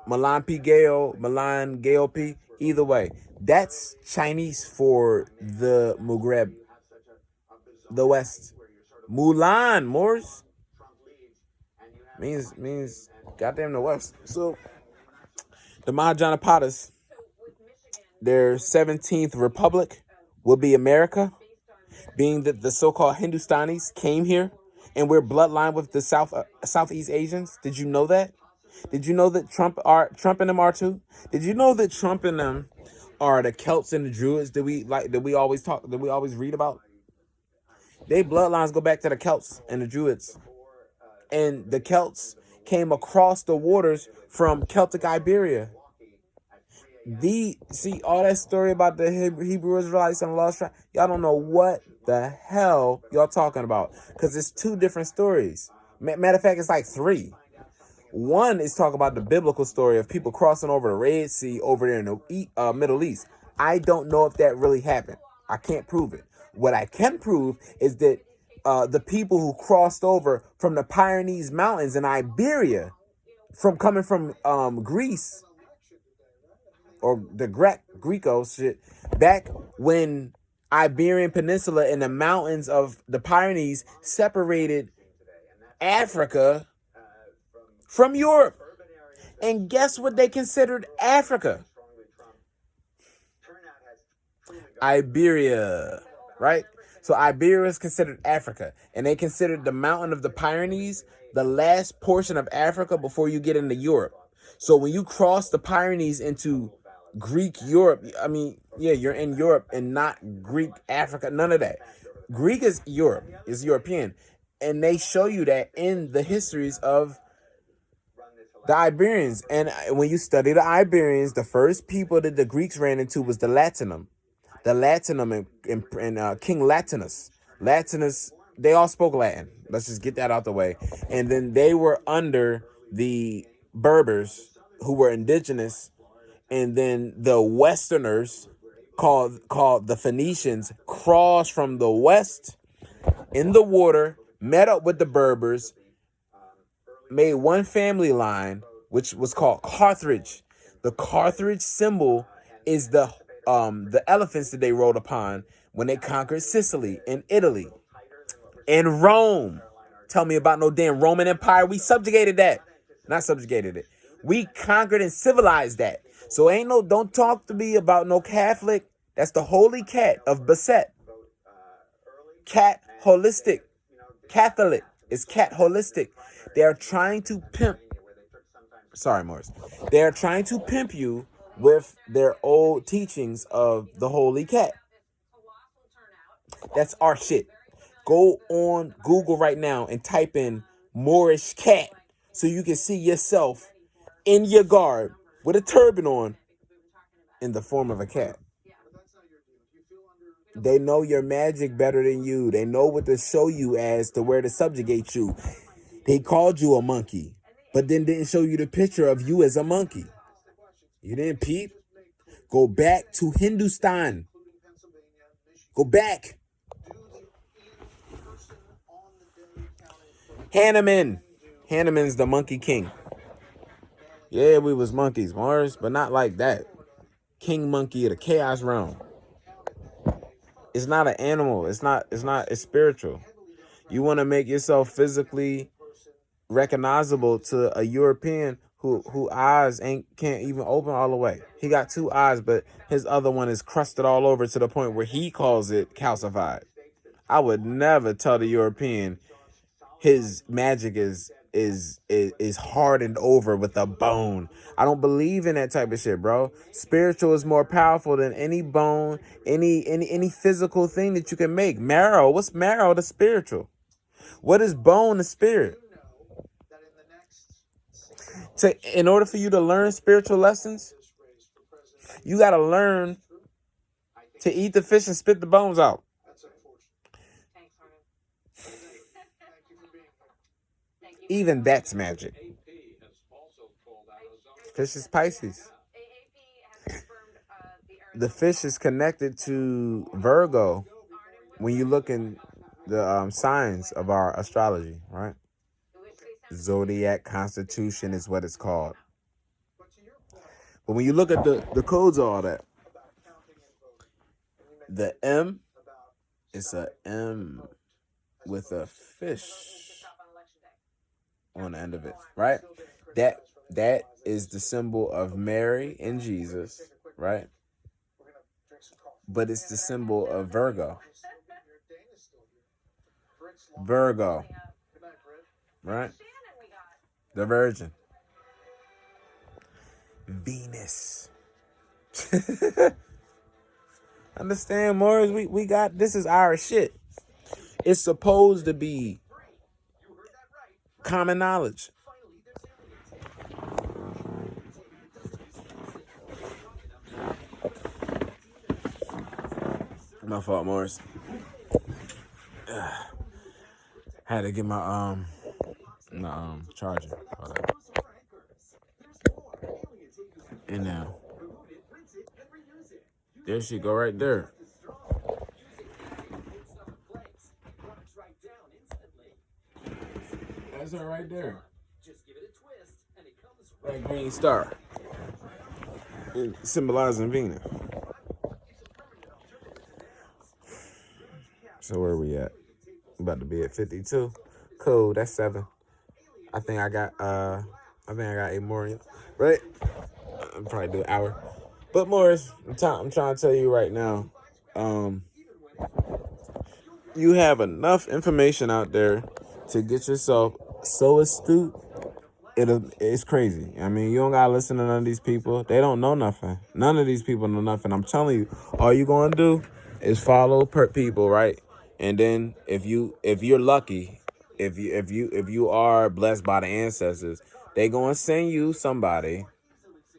Milan P. Gale, Milan Gaopi, either way, that's Chinese for the Maghreb, the West. Mulan, Moors, means goddamn the West. So the Mahajanapadas, their 17th republic will be America, being that the so-called Hindustanis came here and we're bloodline with the Southeast Asians. Did you know that? Did you know that Trump and them are too? Did you know that Trump and them are the Celts and the Druids that we always read about? They bloodlines go back to the Celts and the Druids. And the Celts came across the waters from Celtic Iberia. See all that story about the Hebrew Israelites and the lost tribe. Y'all don't know what the hell y'all talking about, because it's two different stories. Matter of fact, it's like three. One is talking about the biblical story of people crossing over the Red Sea over there in the Middle East. I don't know if that really happened. I can't prove it. What I can prove is that the people who crossed over from the Pyrenees Mountains in Iberia, coming from Greece, or the Greco shit, back when Iberian Peninsula and the mountains of the Pyrenees separated Africa from Europe. And guess what they considered Africa? Iberia, right? So Iberia is considered Africa, and they considered the mountain of the Pyrenees the last portion of Africa before you get into Europe. So when you cross the Pyrenees into Greek Europe, I mean, yeah, you're in Europe and not Greek Africa, none of that. Greek is Europe, is European. And they show you that in the histories of the Iberians. And when you study the Iberians, the first people that the Greeks ran into was the Latinum. The Latinum and King Latinus. Latinus, they all spoke Latin. Let's just get that out the way. And then they were under the Berbers, who were indigenous. And then the Westerners, called the Phoenicians, crossed from the west in the water, met up with the Berbers, made one family line, which was called Carthage. The Carthage symbol is the elephants that they rode upon when they conquered Sicily and Italy and Rome. Tell me about no damn Roman Empire. We subjugated that. Not subjugated it. We conquered and civilized that. So don't talk to me about no Catholic. That's the holy cat of Basset. Cat holistic. Catholic is cat holistic. They are trying to pimp. Sorry, Morris. They are trying to pimp you with their old teachings of the holy cat. That's our shit. Go on Google right now and type in Moorish cat so you can see yourself in your garb with a turban on in the form of a cat. They know your magic better than you. They know what to show you as to where to subjugate you. They called you a monkey, but then didn't show you the picture of you as a monkey. You didn't peep? Go back to Hindustan. Go back. Hanuman. Hanuman's the monkey king. Yeah, we was monkeys, Mars, but not like that. King monkey of the chaos realm. It's not an animal. It's spiritual. You want to make yourself physically recognizable to a European who eyes can't even open all the way. He got two eyes, but his other one is crusted all over to the point where he calls it calcified. I would never tell the European his magic is hardened over with a bone. I don't believe in that type of shit, bro. Spiritual is more powerful than any bone, any physical thing that you can make. Marrow, what's marrow to spiritual? What is bone to spirit? In order for you to learn spiritual lessons, you got to learn to eat the fish and spit the bones out. Even that's magic. Fish is Pisces. The fish is connected to Virgo when you look in the signs of our astrology, right? Zodiac constitution is what it's called. But when you look at the codes of all that, the M is a M with a fish on the end of it, right? That is the symbol of Mary and Jesus, right? But it's the symbol of Virgo. Virgo, right? The Virgin. Venus. Understand, Morris? We got, this is our shit. It's supposed to be common knowledge. My fault, Morris. Had to get my charger. And now there she go right there. That's her right there. That green star. Symbolizing Venus. So where are we at? About to be at 52. Cool, that's 7. I think I got 8 more, right? I'll probably do an hour. But Morris, I'm trying to tell you right now, you have enough information out there to get yourself so astute. It's crazy. I mean, you don't gotta listen to none of these people. They don't know nothing. None of these people know nothing. I'm telling you, all you gonna do is follow people, right? And then if you're lucky, if you are blessed by the ancestors, they gonna send you somebody,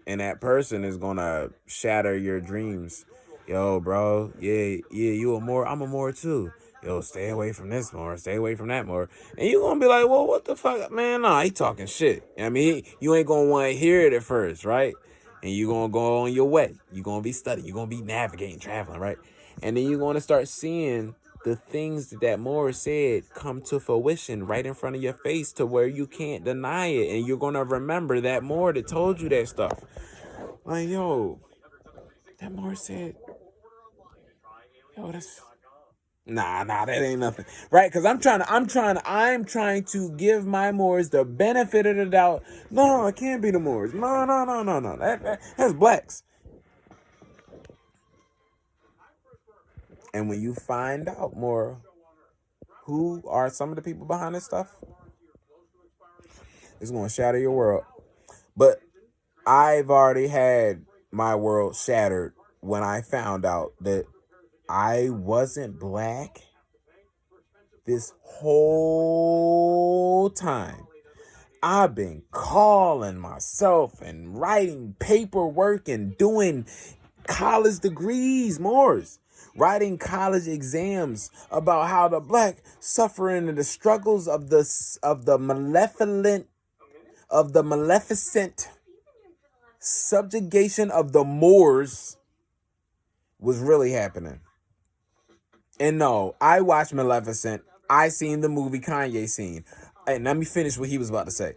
and that person is gonna shatter your dreams. Yo, bro, yeah, you a Moor, I'm a Moor too. Yo, stay away from this Moor, stay away from that Moor. And you gonna be like, well, what the fuck, man? Nah, he talking shit. I mean, you ain't gonna want to hear it at first, right? And you gonna go on your way. You gonna be studying. You gonna be navigating, traveling, right? And then you gonna start seeing the things that Moor said come to fruition right in front of your face to where you can't deny it. And you're gonna remember that Moor that told you that stuff. Like, yo, that Moor said, yo, that's nah, that ain't nothing, right? Because I'm trying to give my Moors the benefit of the doubt. No, it can't be the Moors. No. That's blacks. And when you find out more, who are some of the people behind this stuff, it's gonna shatter your world. But I've already had my world shattered when I found out that I wasn't black this whole time. I've been calling myself and writing paperwork and doing college degrees, Moors, writing college exams about how the black suffering and the struggles of the maleficent subjugation of the Moors was really happening. And no, I watched Maleficent. I seen the movie Kanye seen. And let me finish what he was about to say.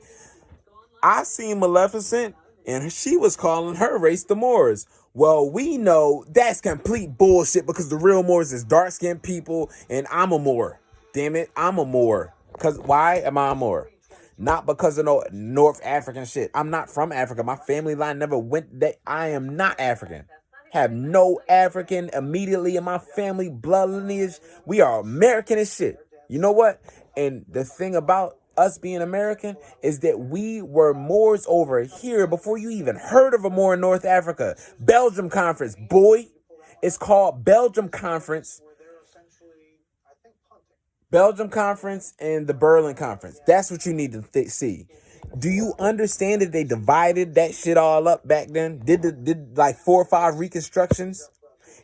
I seen Maleficent, and she was calling her race the Moors. Well, we know that's complete bullshit because the real Moors is dark-skinned people, and I'm a Moor. Damn it, I'm a Moor. Because why am I a Moor? Not because of no North African shit. I'm not from Africa. My family line never went that. I am not African. Have no African immediately in my family blood lineage. We are American as shit. You know what? And the thing about us being American is that we were Moors over here before you even heard of a Moor in North Africa. Belgium Conference, boy. It's called Belgium Conference. Belgium Conference and the Berlin Conference. That's what you need to see. Do you understand that they divided that shit all up back then? Did like 4 or 5 reconstructions?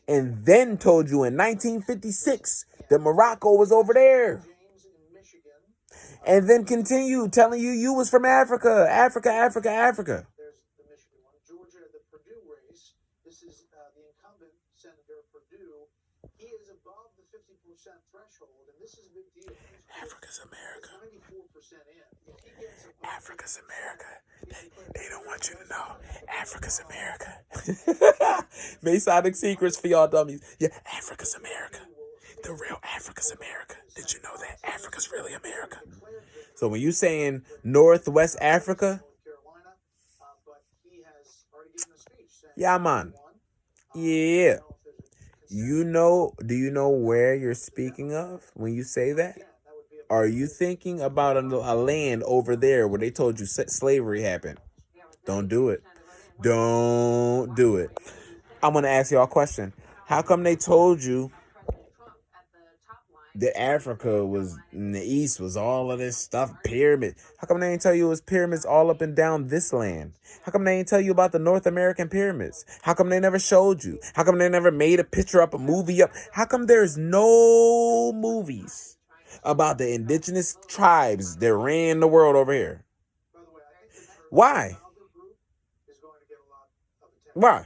And then told you in 1956 that Morocco was over there. and then continue telling you was from Africa, Africa, Africa, Africa. There's the Michigan one. Georgia, the Purdue race. This is the incumbent Senator Purdue. He is above the 50% threshold, and this is a big deal. Africa's America. 94% in. If he gets Africa's America. They don't want you to know. Africa's America. Masonic secrets for y'all dummies. Yeah, Africa's America. The real Africa's America. Did you know that? Africa's really America. So when you saying Northwest Africa, yeah, man. Yeah. Do you know where you're speaking of when you say that? Are you thinking about a land over there where they told you slavery happened? Don't do it. Don't do it. I'm going to ask y'all a question. How come they told you that Africa was in the east was all of this stuff, pyramid? How come they didn't tell you it was pyramids all up and down this land? How come they didn't tell you about the North American pyramids? How come they never showed you? How come they never made a picture up, a movie up? How come there's no movies about the indigenous tribes that ran the world over here? Why? Why?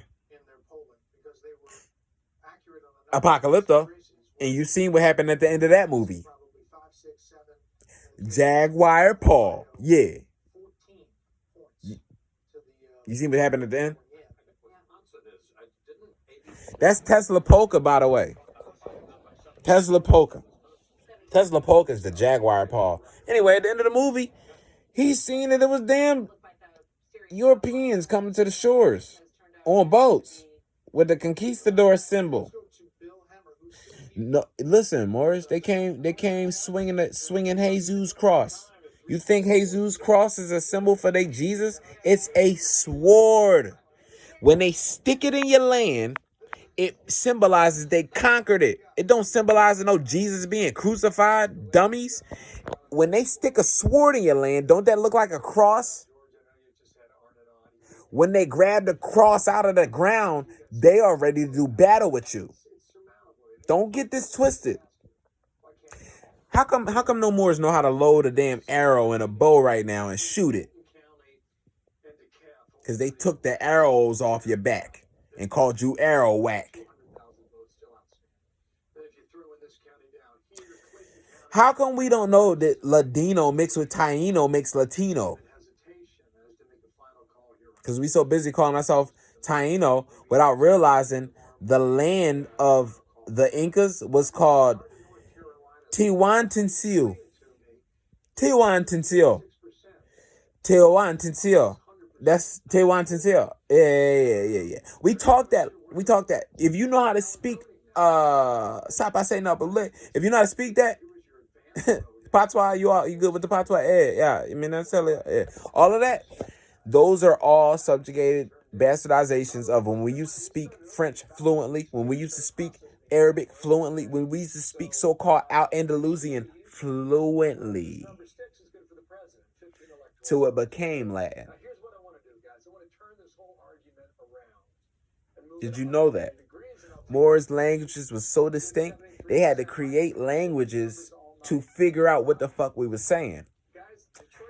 Apocalypto. And you seen what happened at the end of that movie. Jaguar Paul. Yeah. You seen what happened at the end? That's Tesla Polka, by the way. Tesla Polka. Tesla Polka is the Jaguar Paul. Anyway, at the end of the movie, he's seen that it was damn Europeans coming to the shores on boats with the conquistador symbol. No, listen, Moorish. They came swinging Jesus cross. You think Jesus cross is a symbol for their Jesus? It's a sword. When they stick it in your land, it symbolizes they conquered it. It don't symbolize no Jesus being crucified, dummies. When they stick a sword in your land, don't that look like a cross? When they grab the cross out of the ground, they are ready to do battle with you. Don't get this twisted. How come no Moors know how to load a damn arrow in a bow right now and shoot it? Because they took the arrows off your back and called you arrow whack. How come we don't know that Ladino mixed with Taino makes Latino? Because we so busy calling ourselves Taino without realizing the land of the Incas was called Tiwantincio. Tiwantincio. Tiwantincio. That's Tiwantincio. Yeah. We talk that. If you know how to speak Sapa say no, but look, if you know how to speak that, patois, you good with the patois? Yeah. I mean, that's all of that. Those are all subjugated bastardizations of when we used to speak French fluently, when we used to speak Arabic fluently, when we used to speak so-called Andalusian fluently, till it became Latin. Did you know that? Moorish languages was so distinct, they had to create languages to figure out what the fuck we was saying.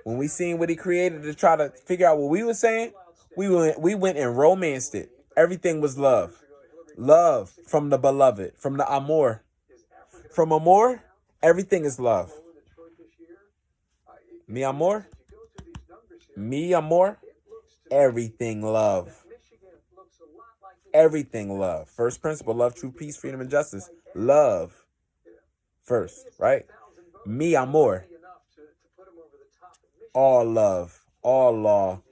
When we seen what he created to try to figure out what we were saying, we went and romanced it. Everything was love. Love from the beloved, from the amor. From amor, everything is love. Mi amor, everything love. Everything love. First principle, love, truth, peace, freedom, and justice. Love first, right? Mi amor. All love, all law.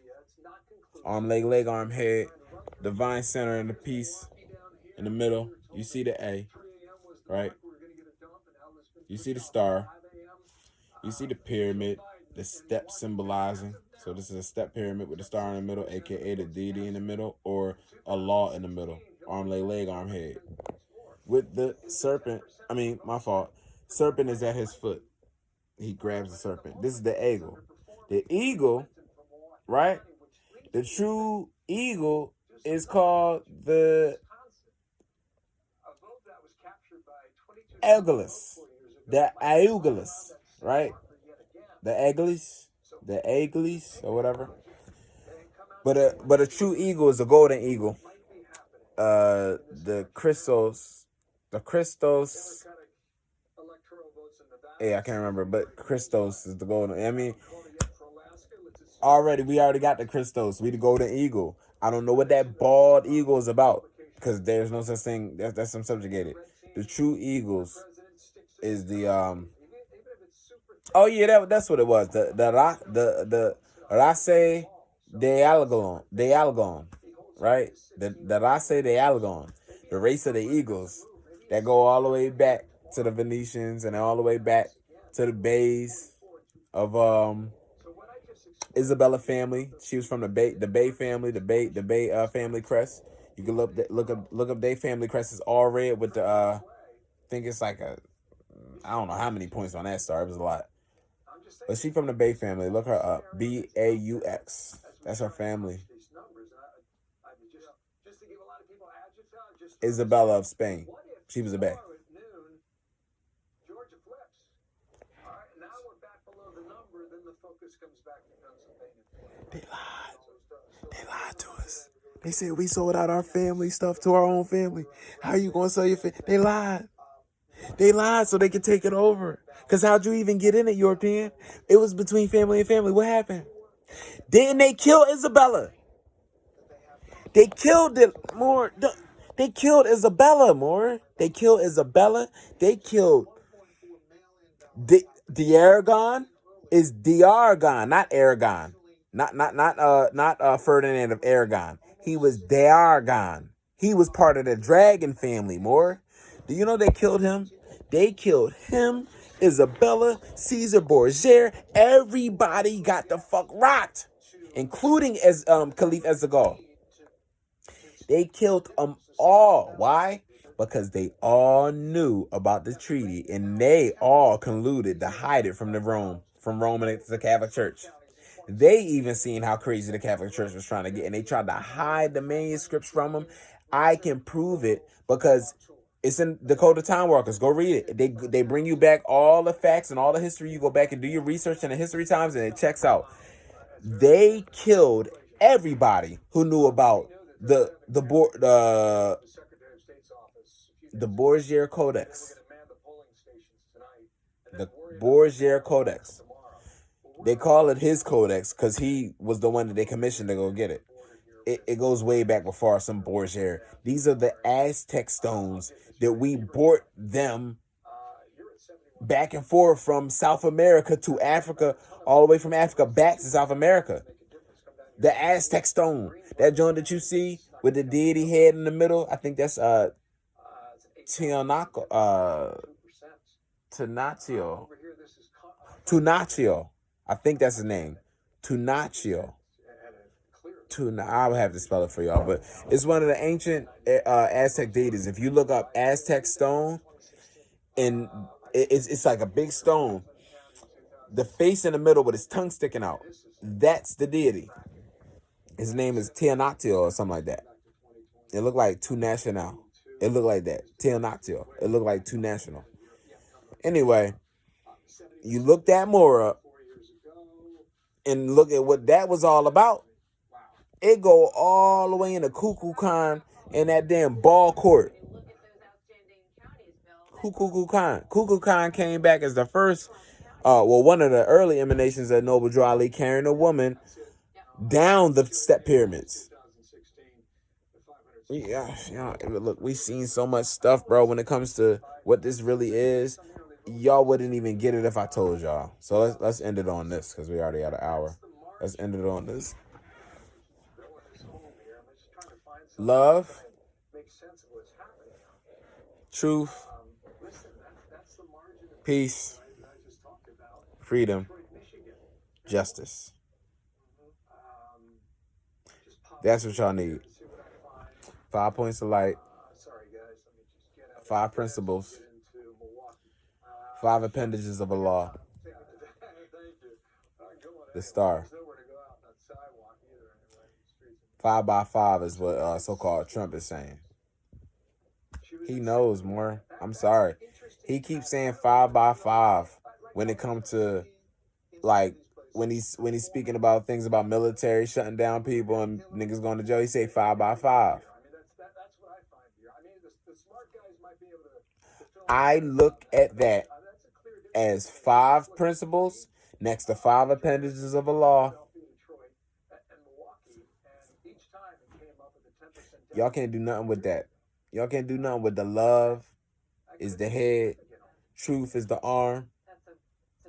Arm, leg, arm, head. Divine center and the peace in the middle. You see the A, right? You see the star. You see the pyramid, the step symbolizing. So this is a step pyramid with the star in the middle, aka the deity in the middle, or a law in the middle. Arm, leg, arm, head. With the serpent, my fault. Serpent is at his foot. He grabs the serpent. This is the eagle. The eagle, right? The true eagle is called the Aeolus. The Aeolus, right? The Eagles or whatever. But a true eagle is a golden eagle. The crystals. Yeah, I can't remember, but crystals is the golden. I mean, we already got the crystals. We the golden eagle. I don't know what that bald eagle is about because there's no such thing. That's some subjugated. The true eagles is the Oh yeah, that's what it was. The race de Algon, right? The race de Algon, the race of the eagles that go all the way back to the Venetians and all the way back to the bays of Isabella family. She was from the Bay family, the Bay family crest. You can look up Bay family crest is all red with the I think it's like I don't know how many points on that star. It was a lot. But she from the Bay family. Look her up. Baux. That's her family. Isabella of Spain. She was a Bay. They lied. They lied to us. They said we sold out our family stuff to our own family. How you gonna sell your family? They lied. They lied so they could take it over. Cause how'd you even get in it, European? It was between family and family. What happened? Didn't they kill Isabella? They killed it more. They killed Isabella more. They killed Isabella. They killed the Aragon is the Aragon, not Aragon. Not Ferdinand of Aragon. He was Aragon. He was part of the dragon family, more. Do you know they killed him? They killed him, Isabella, Caesar Borgia. Everybody got the fuck rocked, including as Caliph Ezegal. They killed them all. Why? Because they all knew about the treaty and they all colluded to hide it from Rome and the Catholic Church. They even seen how crazy the Catholic Church was trying to get, and they tried to hide the manuscripts from them. I can prove it because it's in the Code of Time Walkers. Go read it. They bring you back all the facts and all the history. You go back and do your research in the history times, and it checks out. They killed everybody who knew about the Borgia Codex. The Borgia Codex. They call it his codex because he was the one that they commissioned to go get it. It goes way back before some Borgia. These are the Aztec stones that we brought them back and forth from South America to Africa, all the way from Africa back to South America. The Aztec stone, that joint that you see with the deity head in the middle, I think that's Tunaccio. I think that's his name. Tunaccio. I would have to spell it for y'all, but it's one of the ancient Aztec deities. If you look up Aztec stone, and it's like a big stone, the face in the middle with his tongue sticking out. That's the deity. His name is Teonactio or something like that. It looked like Two National. It looked like that. Teonactio. It looked like Two National. Anyway, you look that more up and look at what that was all about. It go all the way into Kukulkan and that damn ball court. Kukulkan came back as the first, one of the early emanations of Noble Drew Ali carrying a woman down the step pyramids. Yeah, look, we've seen so much stuff, bro, when it comes to what this really is. Y'all wouldn't even get it if I told y'all. So let's end it on this because we already had an hour. Let's end it on this. Love, truth, peace, freedom, justice. That's what y'all need. 5 points of light, 5 principles, 5 appendages of a law. The star. 5 by 5 is what so-called Trump is saying. He knows more. I'm sorry. He keeps saying 5 by 5 when it comes to like when he's speaking about things about military shutting down people and niggas going to jail, he say 5 by 5. I mean, that's what I find here. I mean, the smart guys might be able to fill in I that. look at that That's a clear difference. as 5 principles next to 5 appendages of a law. Philadelphia, Detroit, and Milwaukee, and each time it came up with a 10% Y'all can't do nothing with that. Y'all can't do nothing with the love is the head, truth is the arm,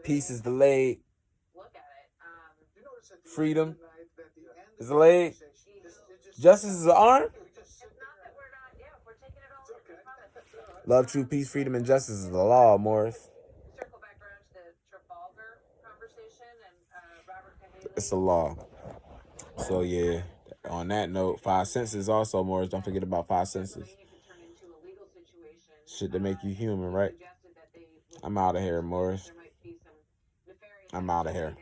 peace is the leg, freedom is the leg, justice is the arm. Love, truth, peace, freedom, and justice is the law, Morris. It's a law. So yeah, on that note, 5 senses also, Morris. Don't forget about 5 senses. Shit to make you human, right? I'm out of here, Morris. I'm out of here.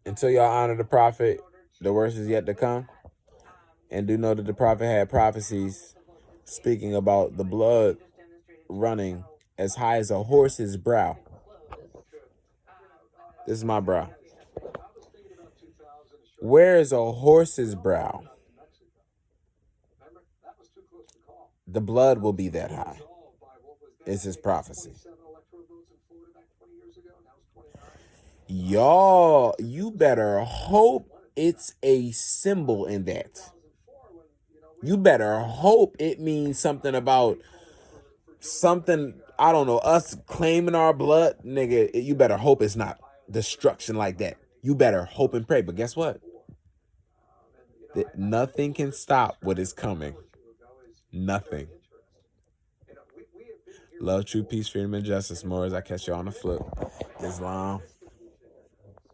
Until y'all honor the prophet, the worst is yet to come. And do know that the prophet had prophecies speaking about the blood running as high as a horse's brow. This is my brow. Where is a horse's brow? The blood will be that high. Is his prophecy. Y'all, you better hope it's a symbol in that. You better hope it means something about something, I don't know, us claiming our blood, nigga. You better hope it's not destruction like that. You better hope and pray. But guess what? Nothing can stop what is coming. Nothing. Love, true, peace, freedom, and justice, Morris. I catch you on the flip. Islam.